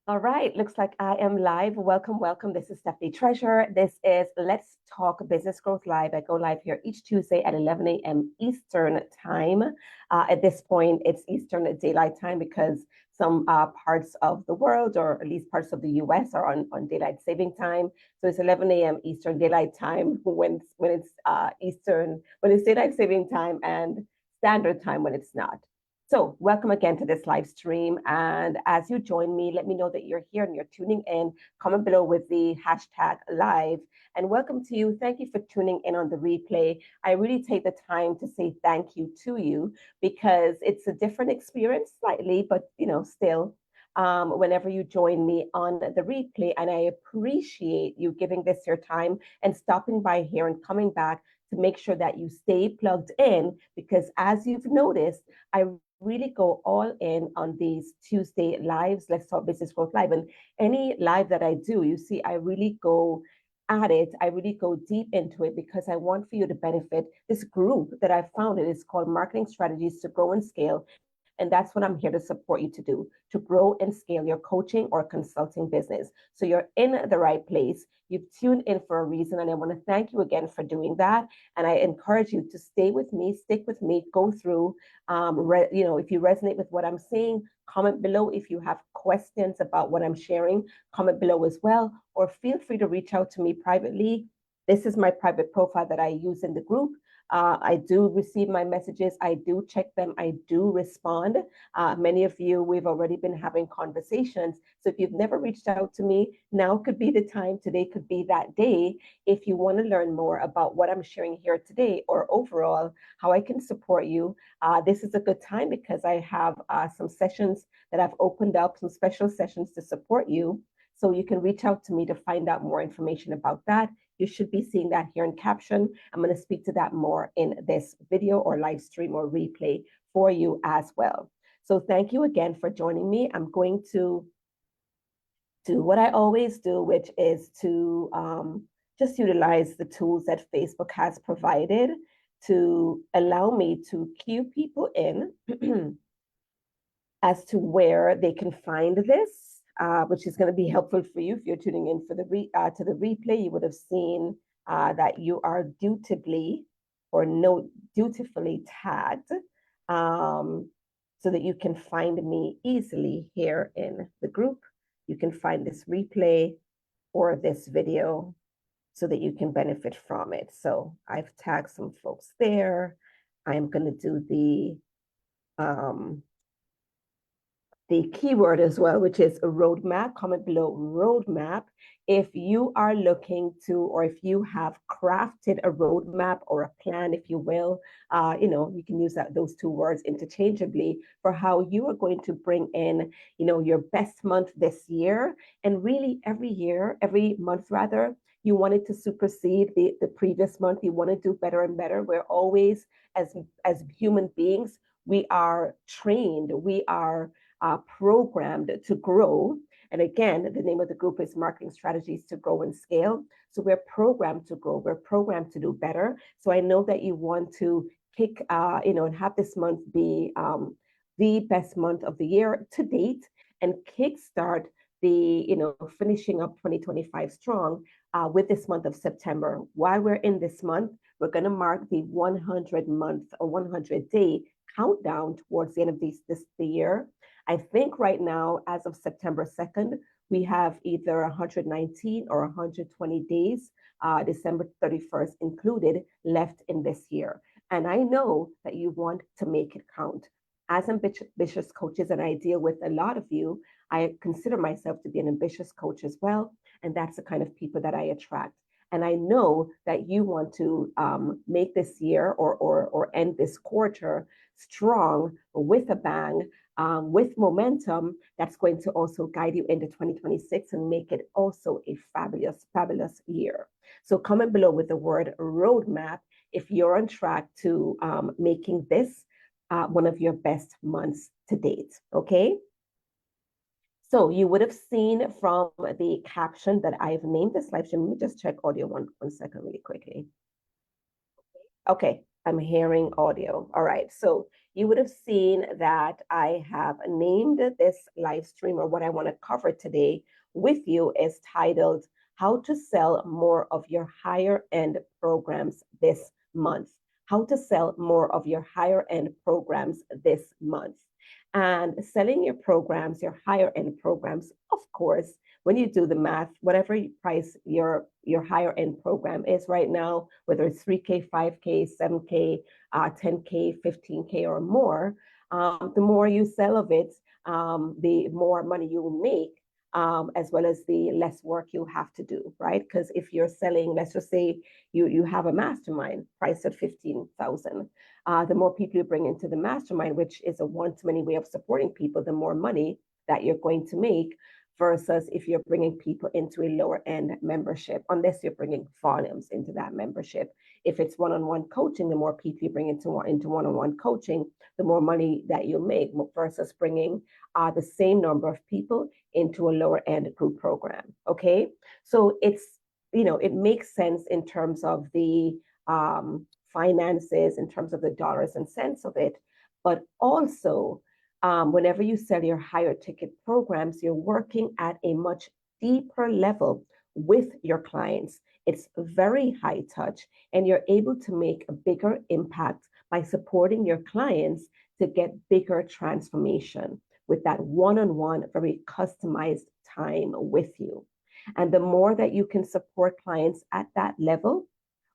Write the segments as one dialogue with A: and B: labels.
A: All right, looks like I am live. Welcome, welcome. This is Stephanie Treasure. This is Let's Talk Business Growth Live. I go live here each Tuesday at 11 a.m. Eastern Time. At this point, it's Eastern Daylight Time because some parts of the world, or at least parts of the US, are on Daylight Saving Time. So it's 11 a.m. Eastern Daylight Time when it's Eastern, when it's Daylight Saving Time, and Standard Time when it's not. So, welcome again to this live stream. And as you join me, let me know that you're here and you're tuning in. Comment below with the hashtag live. And welcome to you. Thank you for tuning in on the replay. I really take the time to say thank you to you because it's a different experience, slightly, but still. Whenever you join me on the replay, and I appreciate you giving this your time and stopping by here and coming back to make sure that you stay plugged in, because as you've noticed, I really go all in on these Tuesday lives. Let's Talk Business Growth Live. And any live that I do, you see, I really go at it. I really go deep into it because I want for you to benefit. This group that I founded is called Marketing Strategies to Grow and Scale. And that's what I'm here to support you to do, to grow and scale your coaching or consulting business. So you're in the right place. You've tuned in for a reason. And I want to thank you again for doing that. And I encourage you to stay with me, stick with me, go through. If you resonate with what I'm saying, comment below. If you have questions about what I'm sharing, comment below as well. Or feel free to reach out to me privately. This is my private profile that I use in the group. I do receive my messages. I do check them. I do respond. Many of you, we've already been having conversations. So if you've never reached out to me, now could be the time. Today could be that day. If you want to learn more about what I'm sharing here today, or overall how I can support you, this is a good time because I have some sessions that I've opened up, some special sessions to support you. So you can reach out to me to find out more information about that. You should be seeing that here in caption. I'm going to speak to that more in this video or live stream or replay for you as well. So thank you again for joining me. I'm going to do what I always do, which is to just utilize the tools that Facebook has provided to allow me to cue people in as to where they can find this, which is going to be helpful for you if you're tuning in for to the replay. You would have seen that you are dutifully dutifully tagged, so that you can find me easily here in the group. You can find this replay or this video so that you can benefit from it. So I've tagged some folks there. I'm going to do the keyword as well, which is a roadmap. Comment below roadmap if you are looking to, or if you have crafted a roadmap or a plan, if you will. You can use those two words interchangeably for how you are going to bring in, your best month this year. And really every month rather, you want it to supersede the previous month. You want to do better and better. We're always, as human beings, we are trained, we are programmed to grow. And again, the name of the group is Marketing Strategies to Grow and Scale. So we're programmed to grow. We're programmed to do better. So I know that you want to kick, and have this month be the best month of the year to date, and kickstart finishing up 2025 strong with this month of September. While we're in this month, we're going to mark the 100-month or 100-day countdown towards the end of the year. I think right now, as of September 2nd, we have either 119 or 120 days, December 31st included, left in this year. And I know that you want to make it count. As ambitious coaches, and I deal with a lot of you, I consider myself to be an ambitious coach as well. And that's the kind of people that I attract. And I know that you want to make this year or end this quarter strong with a bang, with momentum that's going to also guide you into 2026 and make it also a fabulous, fabulous year. So comment below with the word roadmap if you're on track to making this one of your best months to date, okay? So you would have seen from the caption that I've named this live stream. Let me just check audio one second really quickly. Okay, I'm hearing audio. All right. So you would have seen that I have named this live stream, or what I want to cover today with you is titled How to Sell More of Your Higher End Programs This Month. How to sell more of your higher end programs this month. And selling your programs, your higher end programs, of course, when you do the math, whatever price your higher end program is right now, whether it's 3K, 5K, 7K, 10K, 15K or more, the more you sell of it, the more money you will make, as well as the less work you have to do, right? Because if you're selling, let's just say you have a mastermind priced at 15,000, the more people you bring into the mastermind, which is a one-to-many way of supporting people, the more money that you're going to make versus if you're bringing people into a lower end membership, unless you're bringing volumes into that membership. If it's one-on-one coaching, the more people you bring into one-on-one coaching, the more money that you make versus bringing the same number of people into a lower end group program. Okay. So it makes sense in terms of the finances, in terms of the dollars and cents of it, but also whenever you sell your higher ticket programs, you're working at a much deeper level with your clients. It's very high touch, and you're able to make a bigger impact by supporting your clients to get bigger transformation with that one-on-one, very customized time with you. And the more that you can support clients at that level,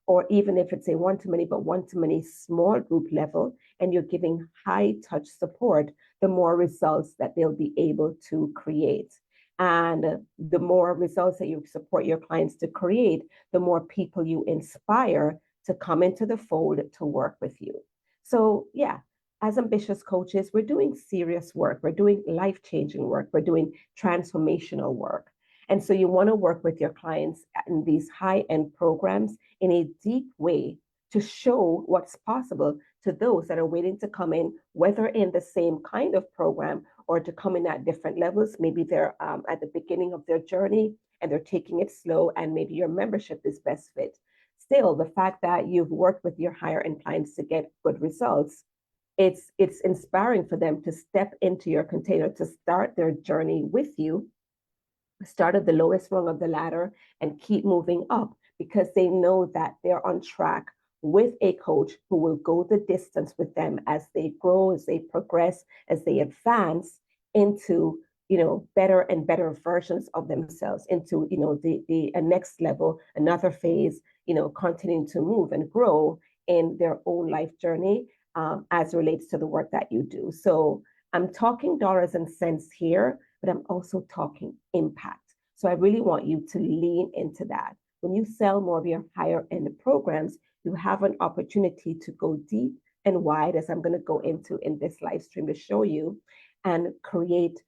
A: or even if it's a one-to-many, but one-to-many small group level, and you're giving high touch support, the more results that they'll be able to create. And the more results that you support your clients to create, the more people you inspire to come into the fold to work with you. So yeah, as ambitious coaches, we're doing serious work. We're doing life-changing work. We're doing transformational work. And so you want to work with your clients in these high-end programs in a deep way to show what's possible to those that are waiting to come in, whether in the same kind of program or to come in at different levels. Maybe they're at the beginning of their journey and they're taking it slow, and maybe your membership is best fit. Still, the fact that you've worked with your higher end clients to get good results, it's inspiring for them to step into your container, to start their journey with you, start at the lowest rung of the ladder and keep moving up, because they know that they're on track with a coach who will go the distance with them as they grow, as they progress, as they advance into better and better versions of themselves, into the next level, another phase, continuing to move and grow in their own life journey, as relates to the work that you do. So I'm talking dollars and cents here, but I'm also talking impact. So I really want you to lean into that. When you sell more of your higher end programs, you have an opportunity to go deep and wide, as I'm going to go into in this live stream to show you, and create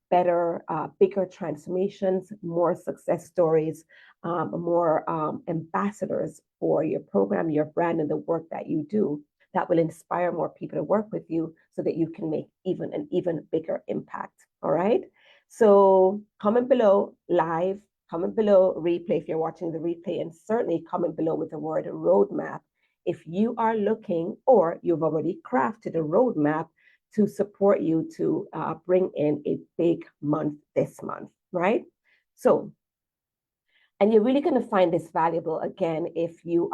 A: better, bigger transformations, more success stories, more ambassadors for your program, your brand, and the work that you do, that will inspire more people to work with you so that you can make an even bigger impact. All right. So comment below live, comment below replay if you're watching the replay, and certainly comment below with the word roadmap if you are looking, or you've already crafted a roadmap to support you to bring in a big month this month, right? So, and you're really going to find this valuable, again, if you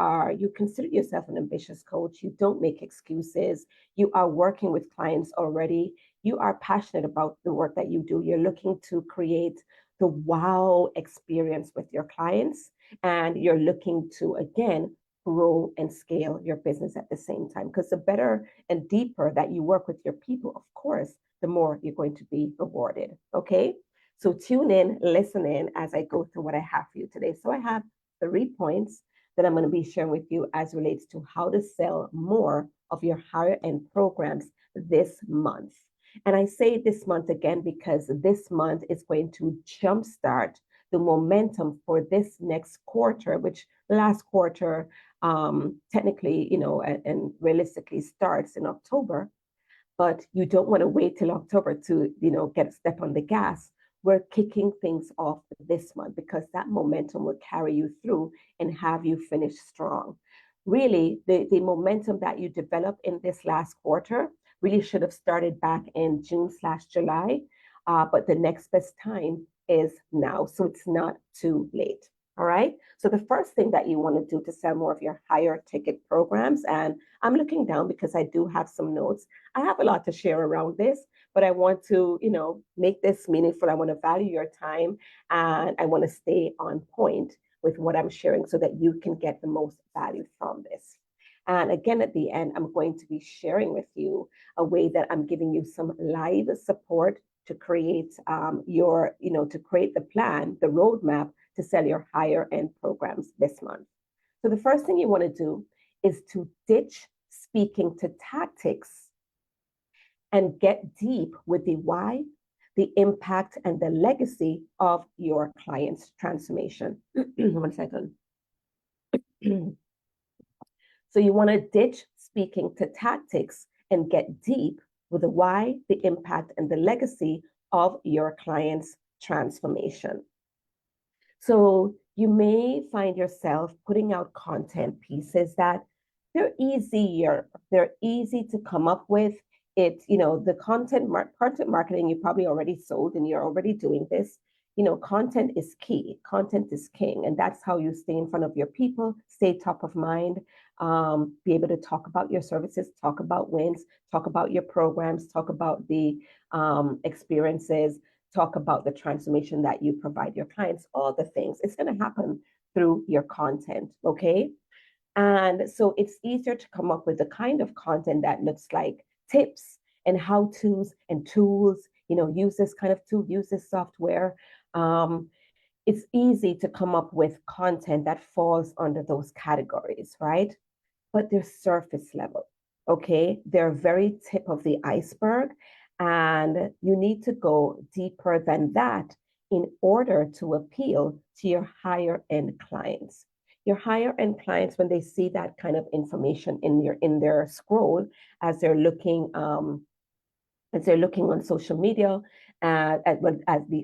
A: consider yourself an ambitious coach, you don't make excuses, you are working with clients already, you are passionate about the work that you do, you're looking to create the wow experience with your clients, and you're looking to, again, grow and scale your business at the same time. Because the better and deeper that you work with your people, of course, the more you're going to be rewarded. Okay. So tune in, listen in as I go through what I have for you today. So I have 3 points that I'm going to be sharing with you as relates to how to sell more of your higher end programs this month. And I say this month again because this month is going to jumpstart the momentum for this next quarter, which last quarter technically, and realistically starts in October. But you don't want to wait till October to, get a step on the gas. We're kicking things off this month because that momentum will carry you through and have you finish strong. really the momentum that you developed in this last quarter really should have started back in June/July. But the next best time is now. So it's not too late. All right. So the first thing that you want to do to sell more of your higher ticket programs, and I'm looking down because I do have some notes. I have a lot to share around this, but I want to, make this meaningful. I want to value your time and I want to stay on point with what I'm sharing so that you can get the most value from this. And again, at the end, I'm going to be sharing with you a way that I'm giving you some live support to create to create the plan, the roadmap to sell your higher end programs this month. So the first thing you want to do is to ditch speaking to tactics and get deep with the why, the impact, and the legacy of your client's transformation. 1 second. So you want to ditch speaking to tactics and get deep with the why, the impact, and the legacy of your client's transformation. So you may find yourself putting out content pieces that they're easy to come up with. The content marketing you probably already sold and you're already doing this. Content is key. Content is king. And that's how you stay in front of your people, stay top of mind, be able to talk about your services, talk about wins, talk about your programs, talk about the experiences, talk about the transformation that you provide your clients, all the things. It's going to happen through your content, okay? And so it's easier to come up with the kind of content that looks like tips and how-tos and tools, use this kind of tool, use this software. It's easy to come up with content that falls under those categories, right? But they're surface level, okay? They're very tip of the iceberg, and you need to go deeper than that in order to appeal to your higher end clients. Your higher end clients, when they see that kind of information in their scroll as they're looking on social media, as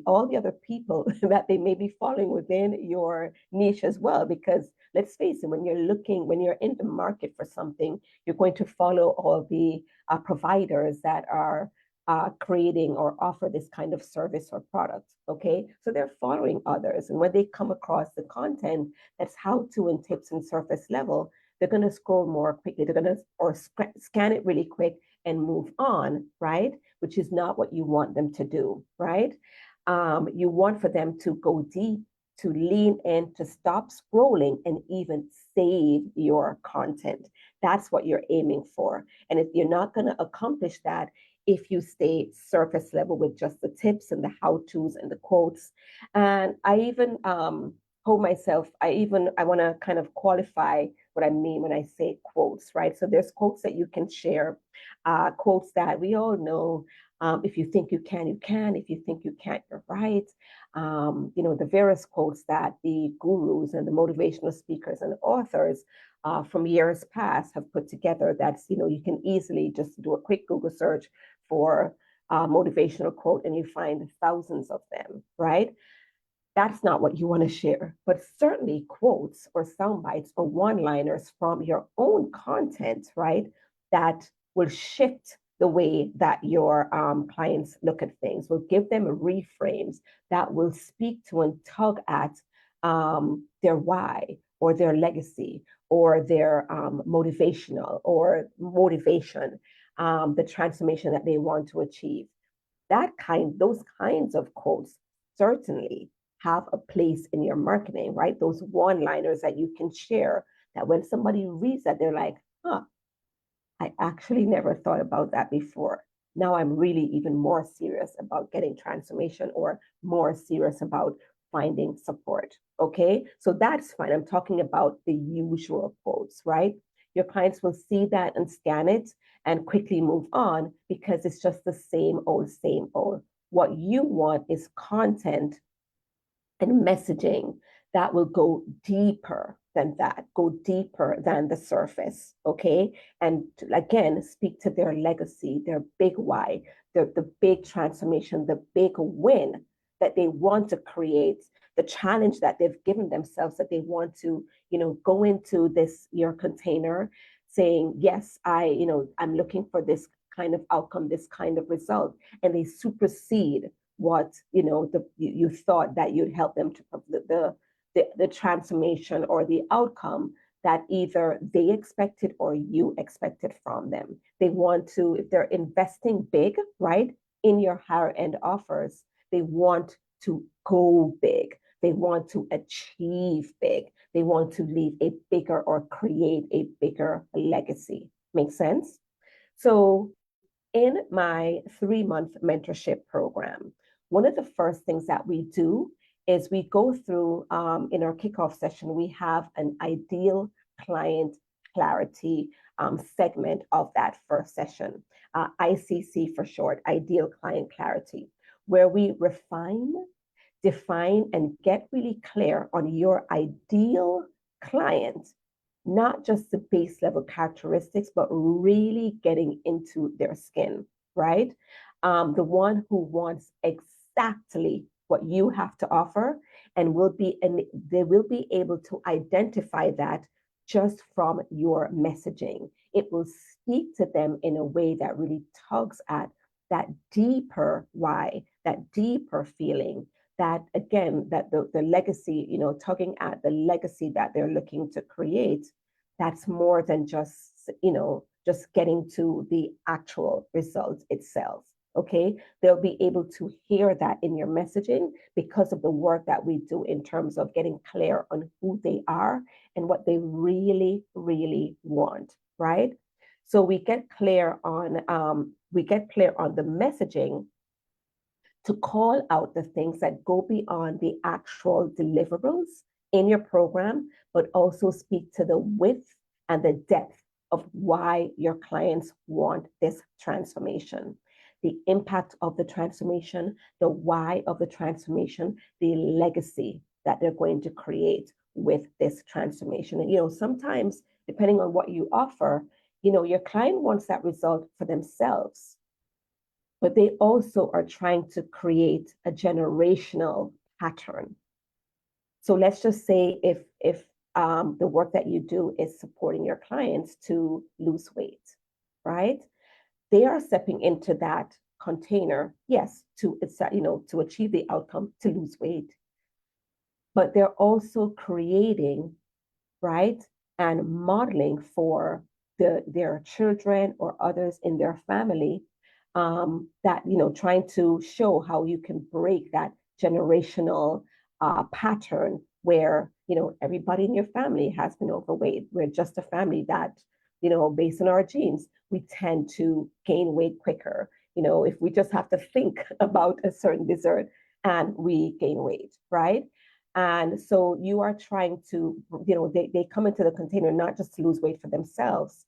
A: all the other people that they may be following within your niche as well. Because let's face it, when you're in the market for something, you're going to follow all the providers that are creating or offer this kind of service or product. Okay, so they're following others, and when they come across the content that's how to and tips and surface level, they're going to scroll more quickly. They're going to scan it really quick and move on, right? Which is not what you want them to do, right? You want for them to go deep, to lean in, to stop scrolling, and even save your content. That's what you're aiming for. And if you're not going to accomplish that, if you stay surface level with just the tips and the how-tos and the quotes. And I even hold myself, I want to kind of qualify what I mean when I say quotes, right? So there's quotes that you can share, quotes that we all know. If you think you can, you can. If you think you can't, you're right. The various quotes that the gurus and the motivational speakers and authors from years past have put together. That's, you can easily just do a quick Google search for motivational quote and you find thousands of them, right? That's not what you want to share, but certainly quotes or sound bites or one-liners from your own content, right? That will shift the way that your clients look at things, will give them reframes that will speak to and tug at their why or their legacy or their motivational or motivation, the transformation that they want to achieve. Those kinds of quotes certainly have a place in your marketing, right? Those one-liners that you can share that when somebody reads that, they're like, I actually never thought about that before. Now I'm really even more serious about getting transformation or more serious about finding support. Okay, so that's fine. I'm talking about the usual quotes, right? Your clients will see that and scan it and quickly move on because it's just the same old, same old. What you want is content and messaging that will go deeper than that, go deeper than the surface, okay? And again, speak to their legacy, their big why, the big transformation, the big win that they want to create the challenge that they've given themselves, that they want to, go into this your container saying, yes, I'm looking for this kind of outcome, this kind of result, and they supersede what you thought that you'd help them to the transformation or the outcome that either they expected or you expected from them. They want to, if they're investing big, right, in your higher end offers, they want to go big. They want to achieve big. They want to leave a bigger or create a bigger legacy. Make sense? So in my 3-month mentorship program, one of the first things that we do is we go through, in our kickoff session, we have an ideal client clarity segment of that first session, ICC for short, ideal client clarity, where we refine, define, and get really clear on your ideal client, not just the base level characteristics, but really getting into their skin, right? The one who wants exactly what you have to offer, and they will be able to identify that just from your messaging. It will speak to them in a way that really tugs at that deeper why, that deeper feeling, that again, that the legacy, tugging at the legacy that they're looking to create. That's more than just getting to the actual result itself. Okay, they'll be able to hear that in your messaging because of the work that we do in terms of getting clear on who they are and what they really, really want, right? So we get clear on the messaging to call out the things that go beyond the actual deliverables in your program, but also speak to the width and the depth of why your clients want this transformation. The impact of the transformation, the why of the transformation, the legacy that they're going to create with this transformation. And sometimes, depending on what you offer, your client wants that result for themselves, but they also are trying to create a generational pattern. So let's just say if the work that you do is supporting your clients to lose weight, right? They are stepping into that container, yes, to achieve the outcome, to lose weight, but they're also creating, right, and modeling for their children or others in their family, that trying to show how you can break that generational pattern where everybody in your family has been overweight. We're just a family that based on our genes, we tend to gain weight quicker. If we just have to think about a certain dessert and we gain weight, right? And so you are trying to, they come into the container not just to lose weight for themselves,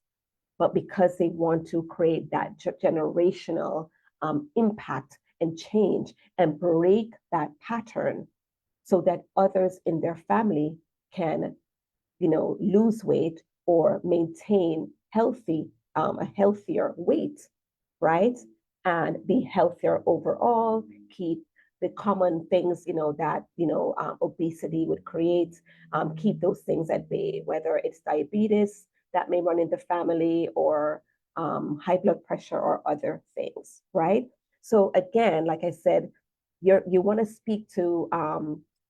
A: but because they want to create that generational impact and change and break that pattern so that others in their family can, lose weight or maintain a healthier weight, right? And be healthier overall, keep the common things, that, obesity would create, keep those things at bay, whether it's diabetes that may run in the family or high blood pressure or other things, right? So again, like I said, you want to speak to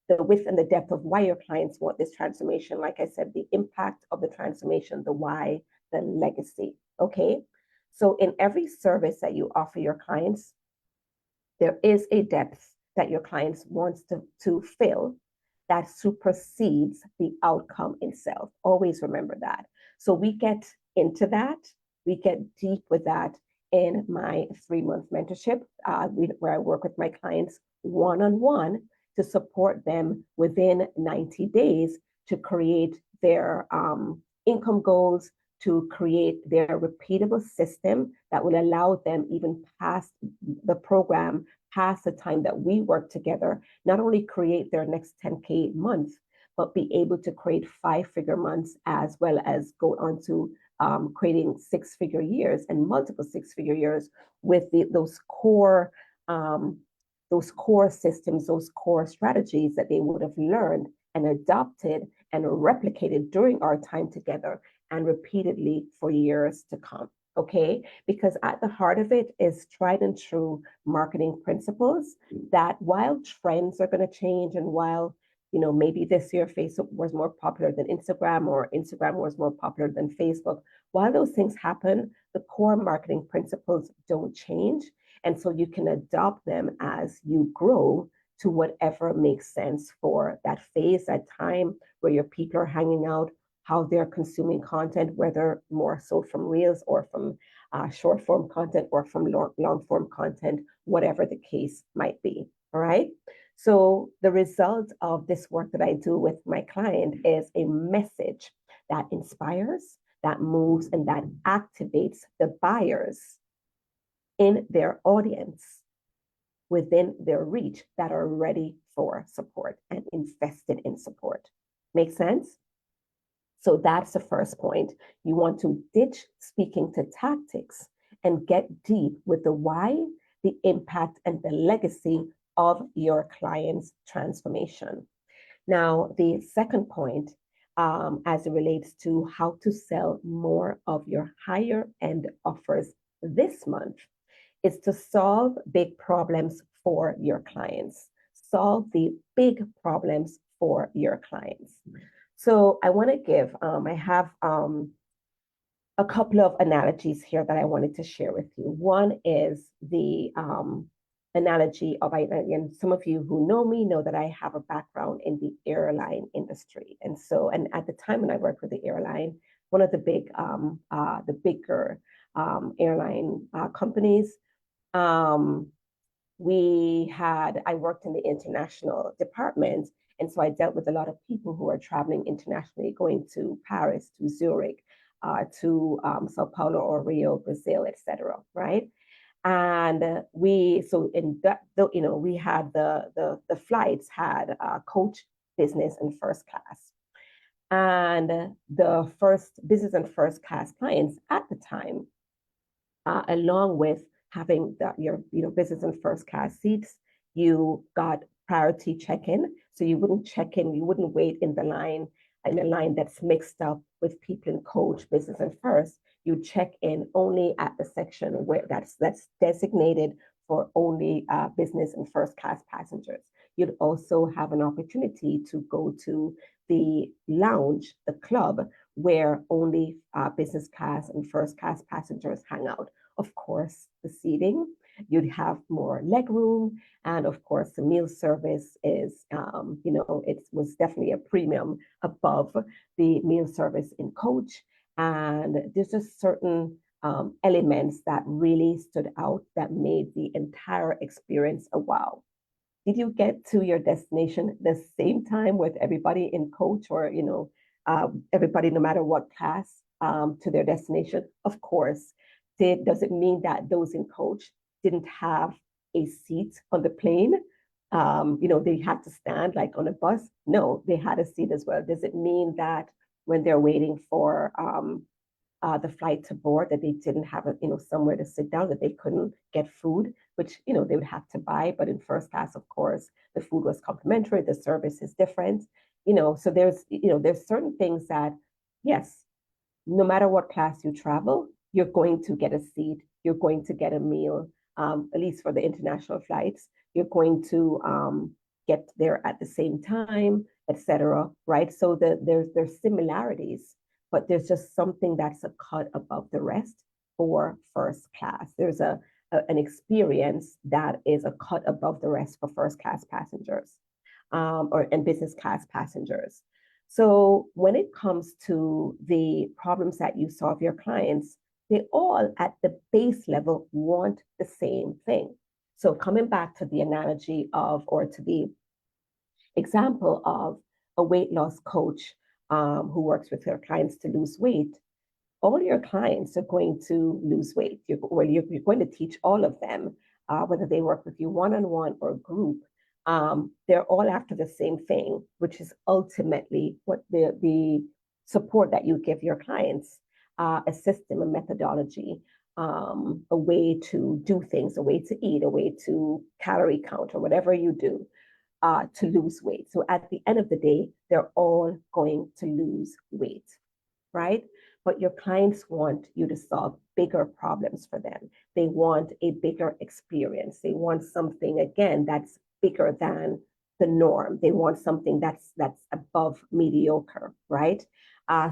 A: the width and the depth of why your clients want this transformation. Like I said, the impact of the transformation, the why, the legacy, okay? So in every service that you offer your clients, there is a depth that your clients wants to fill that supersedes the outcome itself. Always remember that. So we get into that, we get deep with that in my 3-month mentorship, where I work with my clients one-on-one to support them within 90 days to create their income goals, to create their repeatable system that will allow them, even past the program, past the time that we work together, not only create their next 10K month, but be able to create 5-figure months, as well as go on to creating 6-figure years and multiple 6-figure years with those core those core systems, those core strategies that they would have learned and adopted and replicated during our time together and repeatedly for years to come. Okay, because at the heart of it is tried and true marketing principles that while trends are going to change and while maybe this year Facebook was more popular than Instagram or Instagram was more popular than Facebook, while those things happen, the core marketing principles don't change. And so you can adopt them as you grow to whatever makes sense for that phase, that time where your people are hanging out, how they're consuming content, whether more so from reels or from short form content or from long form content, whatever the case might be. All right. So the result of this work that I do with my client is a message that inspires, that moves, and that activates the buyers in their audience within their reach that are ready for support and invested in support. Make sense? So that's the first point. You want to ditch speaking to tactics and get deep with the why, the impact, and the legacy of your client's transformation. Now, the second point, as it relates to how to sell more of your higher end offers this month, is to solve big problems for your clients. Solve the big problems for your clients. So I want to give, I have a couple of analogies here that I wanted to share with you. One is the analogy of, and some of you who know me know that I have a background in the airline industry. And at the time when I worked with the airline, one of the bigger airline companies, I worked in the international department. And so I dealt with a lot of people who are traveling internationally, going to Paris, to Zurich, to Sao Paulo or Rio, Brazil, etc. Right? And we had the flights had coach, business, and first class. And the first business and first class clients at the time, along with having your business and first class seats, you got priority check-in. So you wouldn't check in, you wouldn't wait in a line that's mixed up with people in coach, business, and first. You check in only at the section where that's designated for only business and first class passengers. You'd also have an opportunity to go to the lounge, the club, where only business class and first class passengers hang out. Of course, the seating, you'd have more leg room. And of course, the meal service is, it was definitely a premium above the meal service in coach. And there's just certain elements that really stood out that made the entire experience a wow. Did you get to your destination the same time with everybody in coach or, everybody, no matter what class, to their destination? Of course. Does it mean that those in coach didn't have a seat on the plane? They had to stand like on a bus? No, they had a seat as well. Does it mean that when they're waiting for the flight to board that they didn't have somewhere to sit down, that they couldn't get food, which they would have to buy? But in first class, of course, the food was complimentary, the service is different. So there's certain things that, yes, no matter what class you travel, you're going to get a seat, you're going to get a meal, at least for the international flights. You're going to get there at the same time, etc. Right? So there's similarities, but there's just something that's a cut above the rest for first class. There's an experience that is a cut above the rest for first class passengers, and business class passengers. So when it comes to the problems that you solve your clients, they all at the base level want the same thing. So coming back to the analogy of, or to the example of a weight loss coach who works with their clients to lose weight, all your clients are going to lose weight. You're going to teach all of them, whether they work with you one-on-one or group. They're all after the same thing, which is ultimately what the support that you give your clients, a system, a methodology, a way to do things, a way to eat, a way to calorie count, or whatever you do to lose weight. So at the end of the day, they're all going to lose weight, right? But your clients want you to solve bigger problems for them. They want a bigger experience. They want something, again, that's bigger than the norm. They want something that's above mediocre, right?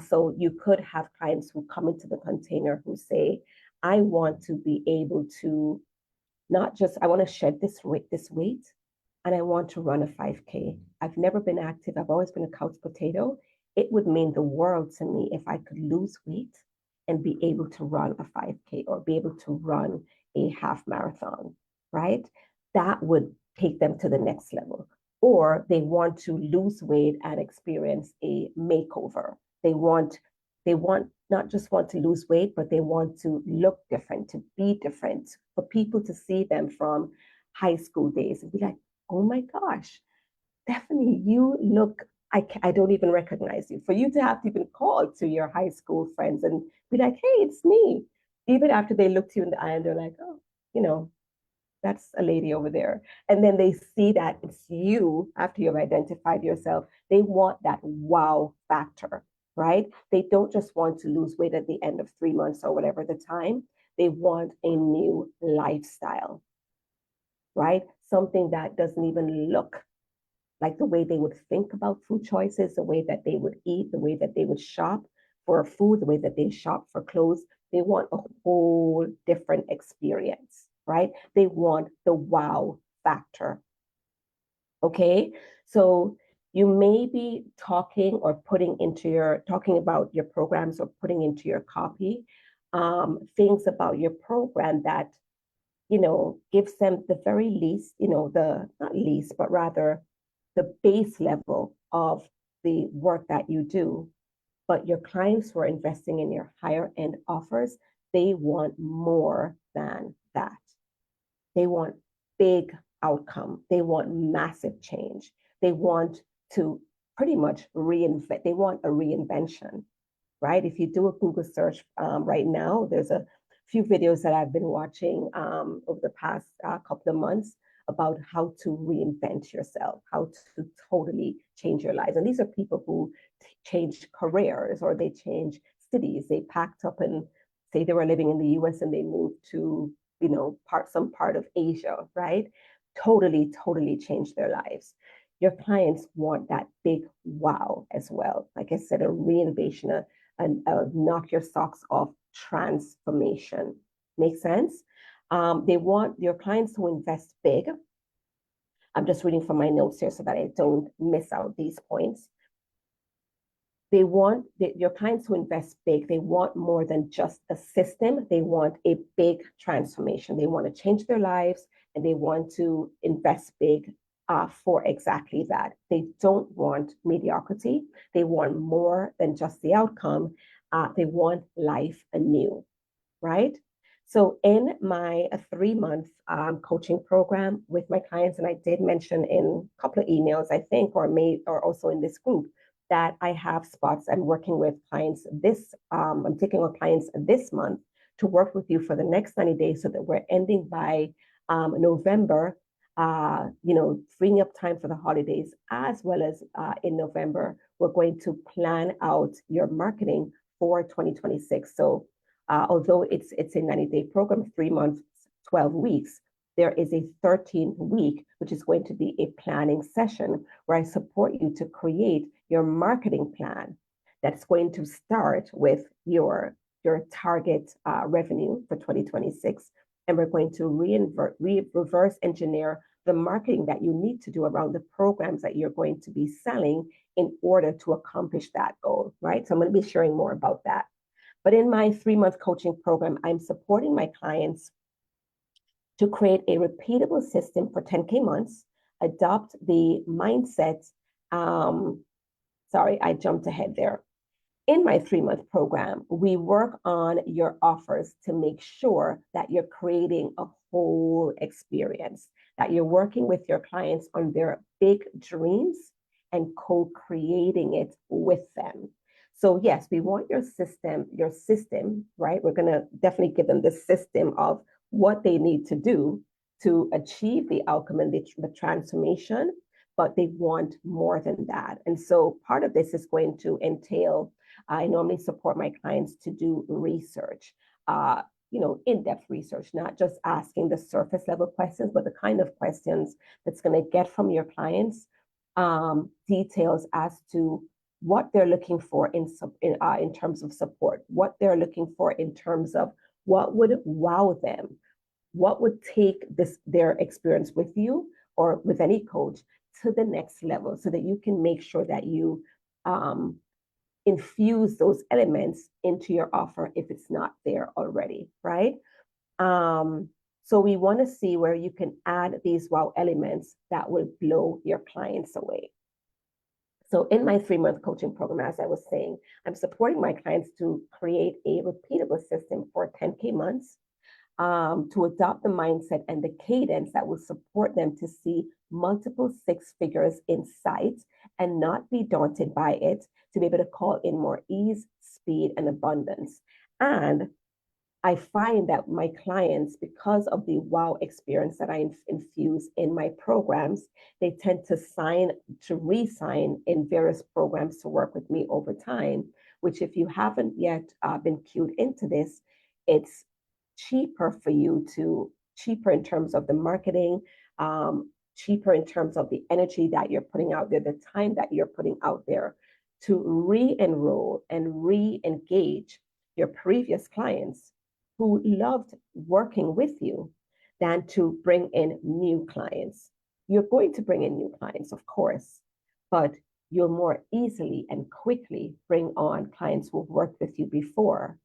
A: So you could have clients who come into the container who say, I want to be able to not just, I want to shed this weight, and I want to run a 5K. I've never been active. I've always been a couch potato. It would mean the world to me if I could lose weight and be able to run a 5K or be able to run a half marathon, right? That would take them to the next level. Or they want to lose weight and experience a makeover. They want not just want to lose weight, but they want to look different, to be different, for people to see them from high school days and be like, oh my gosh, Stephanie, you look, I don't even recognize you. For you to have to even call to your high school friends and be like, hey, it's me. Even after they look to you in the eye and they're like, oh, you know, that's a lady over there. And then they see that it's you after you've identified yourself. They want that wow factor, right? They don't just want to lose weight at the end of 3 months or whatever the time. They want a new lifestyle, right? Something that doesn't even look like the way they would think about food choices, the way that they would eat, the way that they would shop for food, the way that they shop for clothes. They want a whole different experience, right? They want the wow factor. Okay. So you may be talking or talking about your programs or putting into your copy things about your program that gives them the very least, the not least, but rather the base level of the work that you do. But your clients who are investing in your higher end offers, they want more than that. They want big outcome. They want massive change. They want to pretty much reinvent. They want a reinvention, right? If you do a Google search right now, there's a few videos that I've been watching over the past couple of months about how to reinvent yourself, how to totally change your lives. And these are people who change careers or they change cities. They packed up and say they were living in the US and they moved to, some part of Asia, right? Totally change their lives. Your clients want that big wow as well. Like I said, a reinvention, a knock your socks off transformation. Make sense? They want your clients to invest big. I'm just reading from my notes here so that I don't miss out these points. They want your clients to invest big. They want more than just a system. They want a big transformation. They want to change their lives and they want to invest big for exactly that. They don't want mediocrity. They want more than just the outcome. They want life anew, right? So in my 3-month coaching program with my clients, and I did mention in a couple of emails, I think, or also in this group, that I have spots. I'm working with clients I'm taking on clients this month to work with you for the next 90 days so that we're ending by November, freeing up time for the holidays, as well as in November, we're going to plan out your marketing for 2026. So although it's a 90-day program, 3 months, 12 weeks, there is a 13th week, which is going to be a planning session where I support you to create your marketing plan that's going to start with your target revenue for 2026. And we're going to reverse engineer the marketing that you need to do around the programs that you're going to be selling in order to accomplish that goal, right? So I'm going to be sharing more about that. But in my 3-month coaching program, I'm supporting my clients to create a repeatable system for 10K months, adopt the mindset. Sorry, I jumped ahead there. In my 3-month program, we work on your offers to make sure that you're creating a whole experience, that you're working with your clients on their big dreams and co-creating it with them. So yes, we want your system, right? We're going to definitely give them the system of what they need to do to achieve the outcome and the transformation, but they want more than that. And so part of this is going to entail, I normally support my clients to do research, uh, in-depth research, not just asking the surface level questions, but the kind of questions that's going to get from your clients details as to what they're looking for in terms of support, what they're looking for in terms of what would wow them, what would take their experience with you or with any coach to the next level, so that you can make sure that you um, infuse those elements into your offer if it's not there already, right? Um, so we want to see where you can add these wow elements that will blow your clients away. So in my 3-month coaching program, as I was saying, I'm supporting my clients to create a repeatable system for 10K months, to adopt the mindset and the cadence that will support them to see multiple 6 figures in sight and not be daunted by it, to be able to call in more ease, speed, and abundance. And I find that my clients, because of the wow experience that I infuse in my programs, they tend to re-sign in various programs to work with me over time, which if you haven't yet been cued into this, it's cheaper in terms of the marketing, cheaper in terms of the energy that you're putting out there, the time that you're putting out there to re-enroll and re-engage your previous clients who loved working with you, than to bring in new clients. You're going to bring in new clients, of course, but you'll more easily and quickly bring on clients who've worked with you before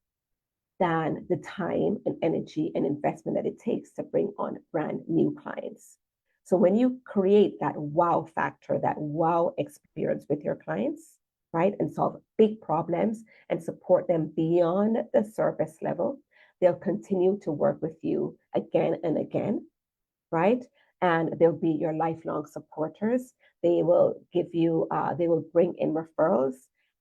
A: than the time and energy and investment that it takes to bring on brand new clients. So when you create that wow factor, that wow experience with your clients, right, and solve big problems and support them beyond the surface level, they'll continue to work with you again and again, right? And they'll be your lifelong supporters. They will they will bring in referrals,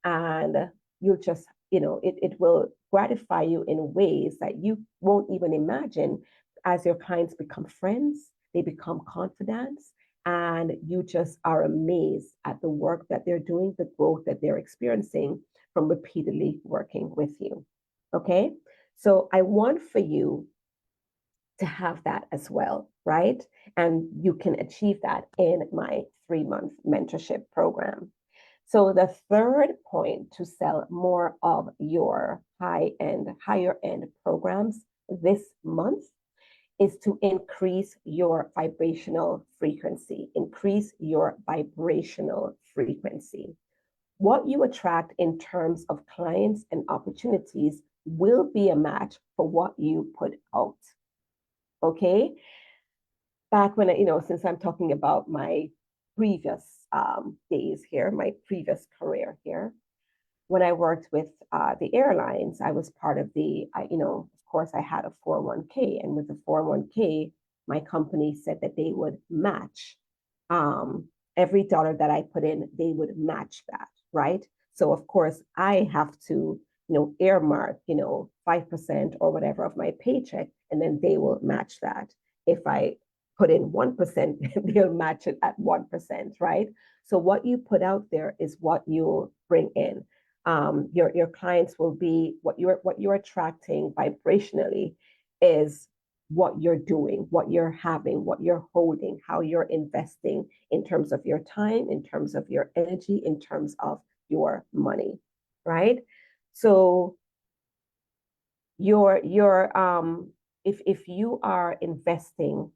A: and you'll just, it will gratify you in ways that you won't even imagine. As your clients become friends, they become confidants, and you just are amazed at the work that they're doing, the growth that they're experiencing from repeatedly working with you. Okay. So I want for you to have that as well, right? And you can achieve that in my 3-month mentorship program. So the third point to sell more of your higher end programs this month is to increase your vibrational frequency. Increase your vibrational frequency. What you attract in terms of clients and opportunities will be a match for what you put out. Okay. Back when, since I'm talking about my previous days here, my previous career here, when I worked with the airlines, I was part of of course, I had a 401k. And with the 401k, my company said that they would match every dollar that I put in, they would match that, right? So, of course, I have to, earmark, 5% or whatever of my paycheck, and then they will match that. If I put in 1%, they'll match it at 1%, right? So what you put out there is what you'll bring in. Your clients will be what you're attracting vibrationally is what you're doing, what you're having, what you're holding, how you're investing in terms of your time, in terms of your energy, in terms of your money, right? So if you are investing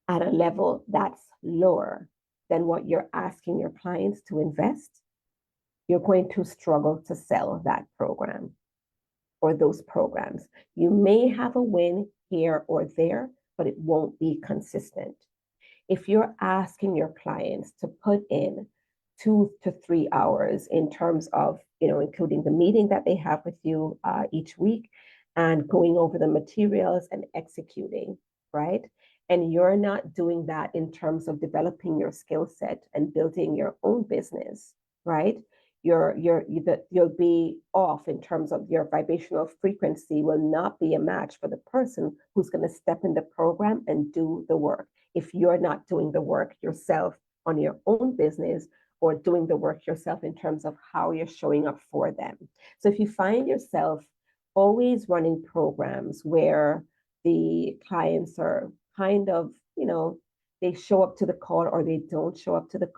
A: at a level that's lower than what you're asking your clients to invest, you're going to struggle to sell that program or those programs. You may have a win here or there, but it won't be consistent. If you're asking your clients to put in 2 to 3 hours in terms of, including the meeting that they have with you each week and going over the materials and executing, right? And you're not doing that in terms of developing your skill set and building your own business, right? you'll be off in terms of your vibrational frequency will not be a match for the person who's going to step in the program and do the work. If you're not doing the work yourself on your own business or doing the work yourself in terms of how you're showing up for them. So if you find yourself always running programs where the clients are kind of, they show up to the call or they don't show up to the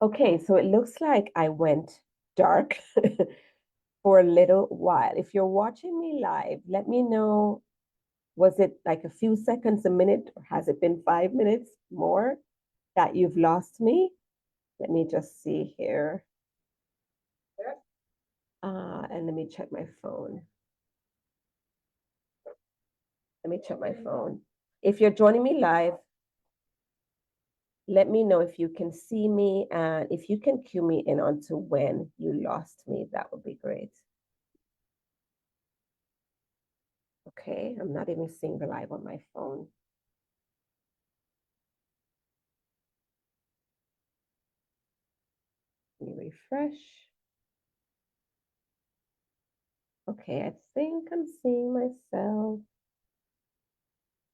A: Okay, so it looks like I went dark for a little while. If you're watching me live, let me know, was it like a few seconds, a minute, or has it been 5 minutes more that you've lost me? Let me just see here. And let me check my phone. Let me check my phone. If you're joining me live, let me know if you can see me and if you can cue me in onto when you lost me, that would be great. Okay, I'm not even seeing the live on my phone. Let me refresh. Okay, I think I'm seeing myself.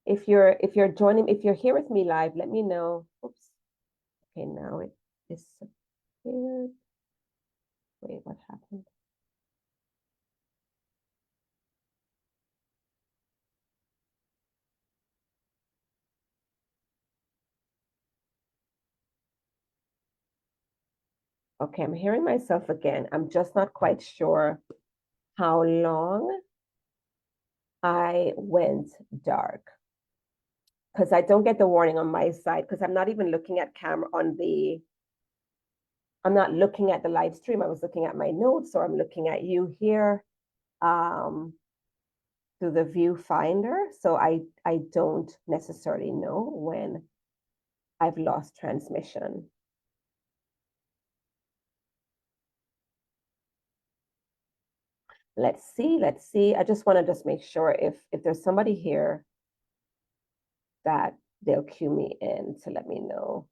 A: If you're joining, if you're here with me live, let me know. Oops. Okay, now it disappeared. Wait, what happened? Okay, I'm hearing myself again. I'm just not quite sure how long I went dark because I don't get the warning on my side because I'm not even looking at camera I'm not looking at the live stream. I was looking at my notes or I'm looking at you here through the viewfinder. So I don't necessarily know when I've lost transmission. Let's see. I just want to just make sure if there's somebody here that they'll cue me in to let me know.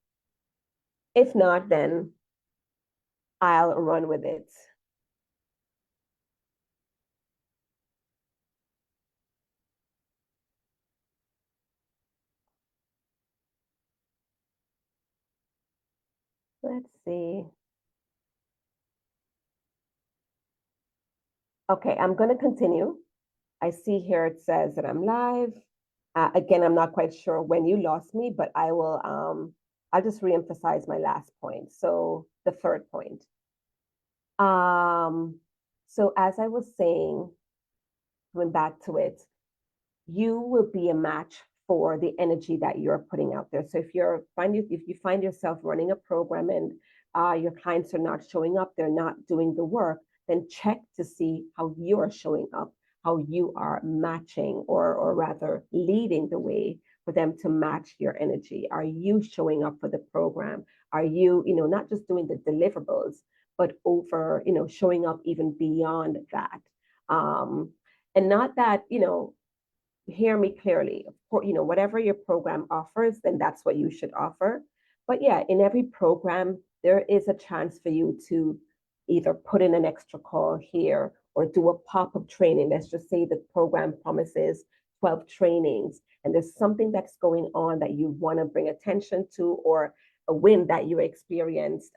A: If not, then I'll run with it. Let's see. Okay, I'm going to continue. I see here it says that I'm live. Again, I'm not quite sure when you lost me, but I'll just reemphasize my last point. So the third point. So as I was saying, going back to it, you will be a match for the energy that you're putting out there. So if you find yourself running a program and your clients are not showing up, they're not doing the work, then check to see how you are showing up, how you are matching or rather leading the way for them to match your energy. Are you showing up for the program? Are you, not just doing the deliverables, but showing up even beyond that? And not that, hear me clearly. Of course, whatever your program offers, then that's what you should offer. But yeah, in every program, there is a chance for you to either put in an extra call here or do a pop-up training. Let's just say the program promises 12 trainings and there's something that's going on that you want to bring attention to or a win that you experienced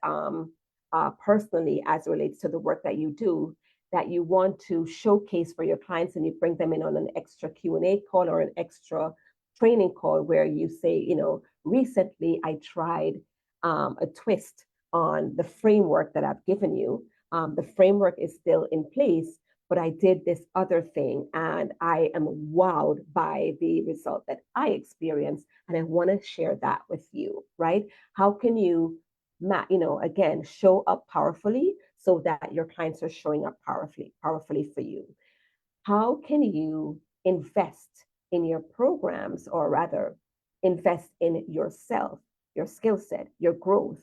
A: personally as it relates to the work that you do that you want to showcase for your clients and you bring them in on an extra Q&A call or an extra training call where you say, recently I tried a twist on the framework that I've given you. The framework is still in place, but I did this other thing and I am wowed by the result that I experienced. And I want to share that with you, right? How can you, again, show up powerfully so that your clients are showing up powerfully for you? How can you invest in your programs, or rather, invest in yourself, your skill set, your growth,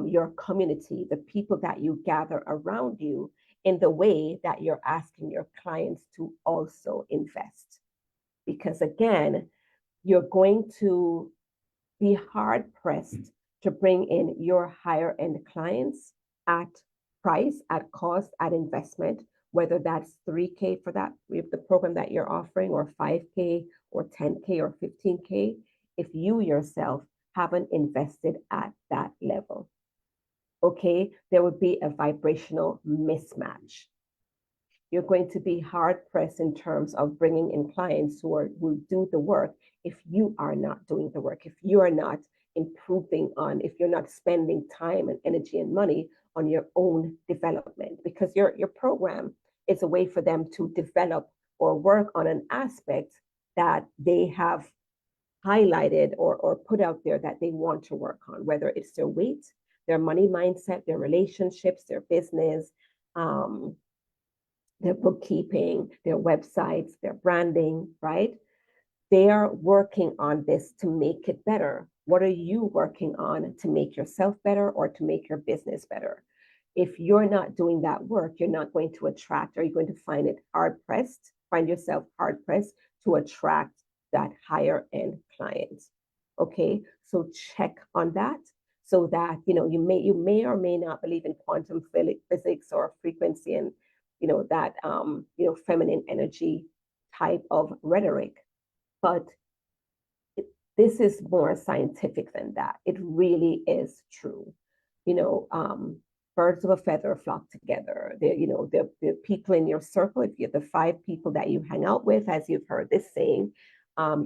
A: your community, the people that you gather around you, in the way that you're asking your clients to also invest? Because again, you're going to be hard pressed to bring in your higher end clients at price, at cost, at investment, whether that's 3K for that, the program that you're offering, or 5K, or 10K, or 15K, if you yourself haven't invested at that level. Okay, there would be a vibrational mismatch. You're going to be hard pressed in terms of bringing in clients who do the work if you are not doing the work, if you are not improving on, if you're not spending time and energy and money on your own development, because your program is a way for them to develop or work on an aspect that they have highlighted or put out there that they want to work on, whether it's their weight, their money mindset, their relationships, their business, um, their bookkeeping, their websites, their branding, right? They are working on this to make it better. What are you working on to make yourself better or to make your business better? If you're not doing that work, you're not going to attract, or you're going to find yourself hard pressed to attract that higher end client. Okay, so check on that, so that you may or may not believe in quantum physics or frequency, and that feminine energy type of rhetoric, but this is more scientific than that. It really is true. You know, birds of a feather flock together. The people in your circle, if you're the 5 people that you hang out with, as you've heard this saying,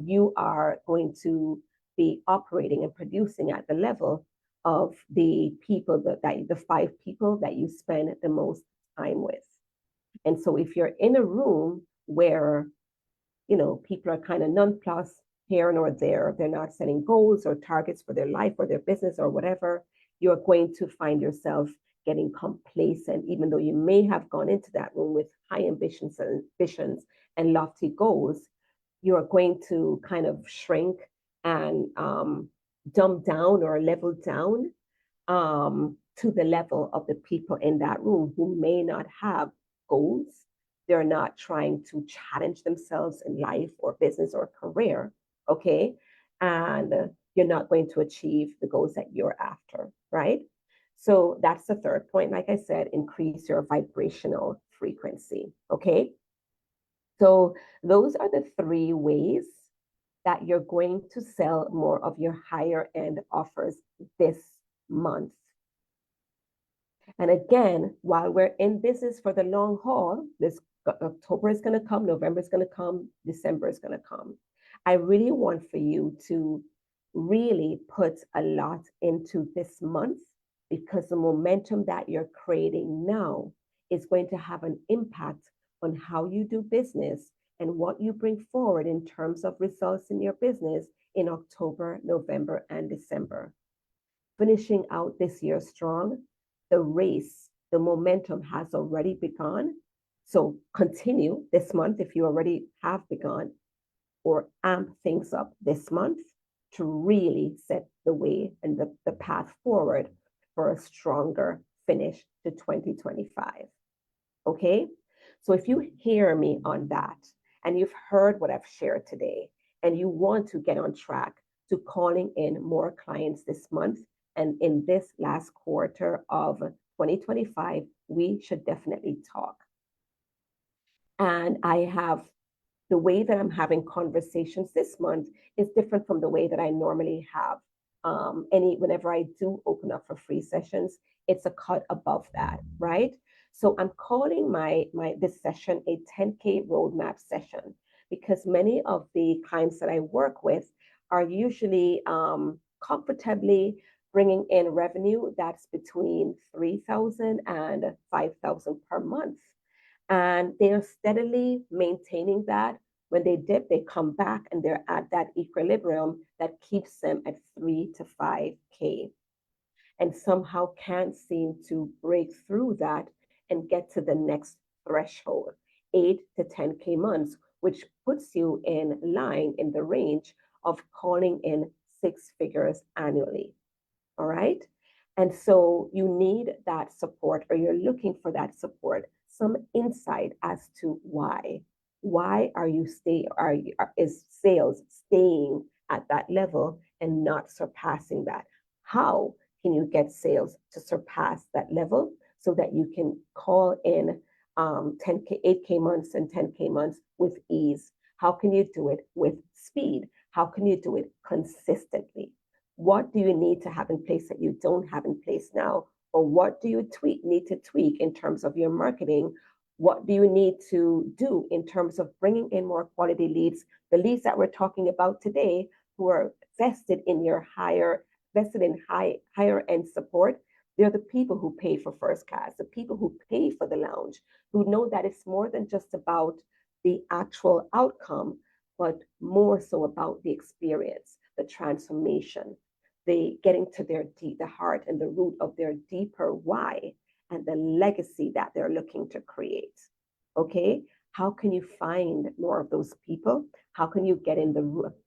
A: you are going to be operating and producing at the level of the people the 5 people that you spend the most time with. And so if you're in a room where people are kind of nonplussed here nor there, they're not setting goals or targets for their life or their business or whatever, you're going to find yourself getting complacent, even though you may have gone into that room with high ambitions and lofty goals. You are going to kind of shrink and dumb down or level down to the level of the people in that room who may not have goals. They're not trying to challenge themselves in life or business or career. Okay. And you're not going to achieve the goals that you're after. Right. So that's the third point. Like I said, increase your vibrational frequency. Okay. So those are the 3 ways that you're going to sell more of your higher end offers this month. And again, while we're in business for the long haul, this October is going to come, November is going to come, December is going to come. I really want for you to really put a lot into this month, because the momentum that you're creating now is going to have an impact on how you do business and what you bring forward in terms of results in your business in October, November, and December. Finishing out this year strong, the race, the momentum has already begun. So continue this month if you already have begun, or amp things up this month to really set the way and the path forward for a stronger finish to 2025. Okay? So if you hear me on that and you've heard what I've shared today and you want to get on track to calling in more clients this month and in this last quarter of 2025, we should definitely talk. And I have the way that I'm having conversations this month is different from the way that I normally have. Whenever I do open up for free sessions, it's a cut above that, right? So I'm calling this session a 10K roadmap session, because many of the clients that I work with are usually comfortably bringing in revenue that's between 3,000 and 5,000 per month. And they are steadily maintaining that. When they dip, they come back and they're at that equilibrium that keeps them at 3 to 5K, and somehow can't seem to break through that and get to the next threshold, 8 to 10K months, which puts you in line in the range of calling in 6 figures annually. All right. And so you need that support, or you're looking for that support, some insight as to why. Why are you is sales staying at that level and not surpassing that? How can you get sales to surpass that level so that you can call in 10K, 8K months and 10K months with ease? How can you do it with speed? How can you do it consistently? What do you need to have in place that you don't have in place now? Or what do you need to tweak in terms of your marketing? What do you need to do in terms of bringing in more quality leads? The leads that we're talking about today, who are vested in higher end support, they're the people who pay for first class, the people who pay for the lounge, who know that it's more than just about the actual outcome, but more so about the experience, the transformation, the getting to the heart and the root of their deeper why and the legacy that they're looking to create. Okay, how can you find more of those people? How can you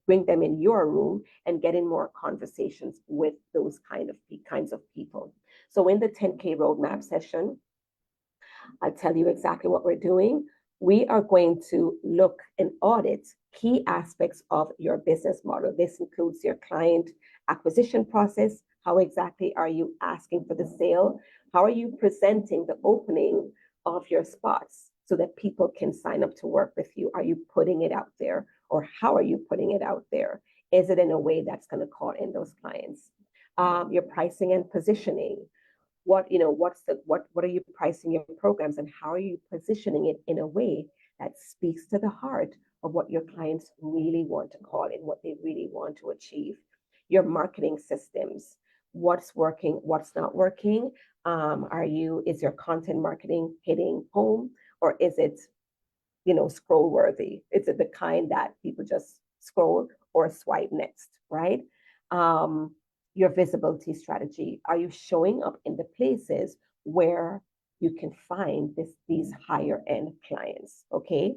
A: bring them in your room and get in more conversations with those kinds of people? So in the 10K roadmap session, I'll tell you exactly what we're doing. We are going to look and audit key aspects of your business model. This includes your client acquisition process. How exactly are you asking for the sale? How are you presenting the opening of your spots so that people can sign up to work with you? Are you putting it out there, or how are you putting it out there? Is it in a way that's going to call in those clients? Your pricing and positioning. What are you pricing your programs, and how are you positioning it in a way that speaks to the heart of what your clients really want to call in, what they really want to achieve? Your marketing systems, what's working, what's not working. Is your content marketing hitting home, or is it scroll worthy? Is it the kind that people just scroll or swipe next, right? Your visibility strategy. Are you showing up in the places where you can find these higher end clients, okay?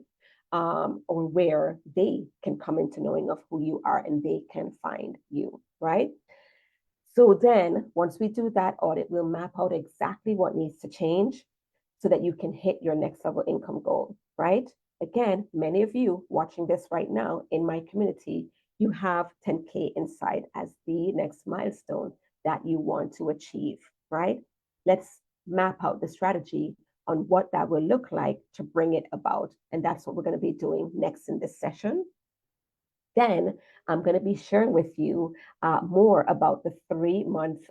A: Or where they can come into knowing of who you are and they can find you, right? So then once we do that audit, we'll map out exactly what needs to change so that you can hit your next level income goal, right? Again, many of you watching this right now in my community, you have 10K inside as the next milestone that you want to achieve, right? Let's map out the strategy on what that will look like to bring it about. And that's what we're going to be doing next in this session. Then I'm going to be sharing with you more about the 3-month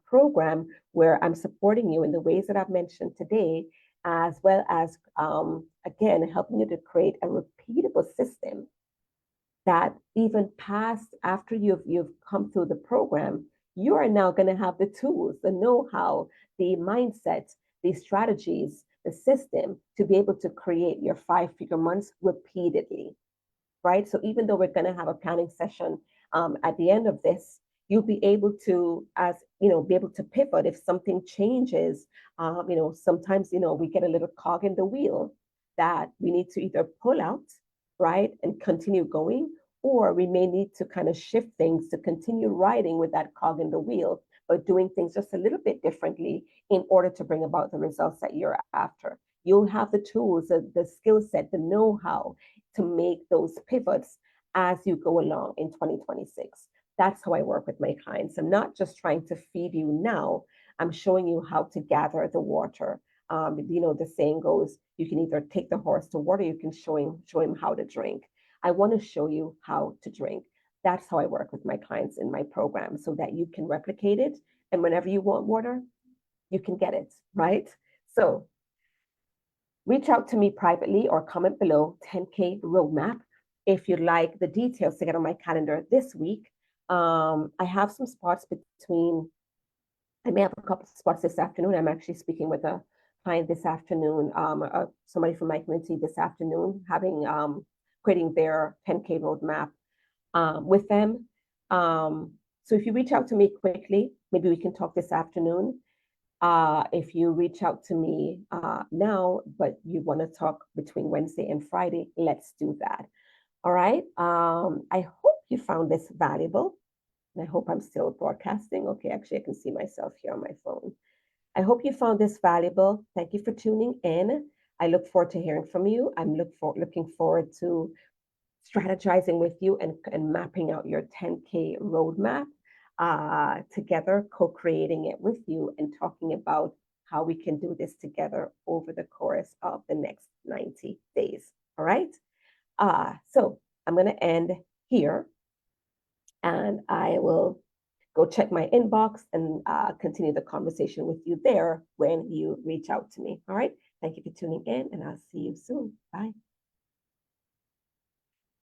A: program where I'm supporting you in the ways that I've mentioned today, as well as, again, helping you to create a repeatable system that even past after you've come through the program, you are now going to have the tools, the know-how, the mindset, the strategies, the system to be able to create your 5-figure months repeatedly, right? So even though we're going to have a planning session at the end of this, you'll be able to, be able to pivot if something changes. Sometimes, we get a little cog in the wheel that we need to either pull out, right, and continue going, or we may need to kind of shift things to continue riding with that cog in the wheel, but doing things just a little bit differently in order to bring about the results that you're after. You'll have the tools, the skill set, the know-how to make those pivots as you go along in 2026. That's how I work with my clients. I'm not just trying to feed you now. I'm showing you how to gather the water. The saying goes, you can either take the horse to water, you can show him how to drink. I want to show you how to drink. That's how I work with my clients in my program, so that you can replicate it. And whenever you want water, you can get it, right? So reach out to me privately or comment below 10K roadmap if you'd like the details to get on my calendar this week. I have some spots I may have a couple of spots this afternoon. I'm actually speaking with a client this afternoon, somebody from my community this afternoon, having creating their 10K roadmap with them. So if you reach out to me quickly, maybe we can talk this afternoon. If you reach out to me now, but you want to talk between Wednesday and Friday, let's do that. All right. I hope you found this valuable. And I hope I'm still broadcasting. Okay, actually, I can see myself here on my phone. I hope you found this valuable. Thank you for tuning in. I look forward to hearing from you. I'm looking forward to strategizing with you and mapping out your 10K roadmap together, co-creating it with you and talking about how we can do this together over the course of the next 90 days. All right. So I'm going to end here and I will go check my inbox and continue the conversation with you there when you reach out to me. All right. Thank you for tuning in and I'll see you soon. Bye.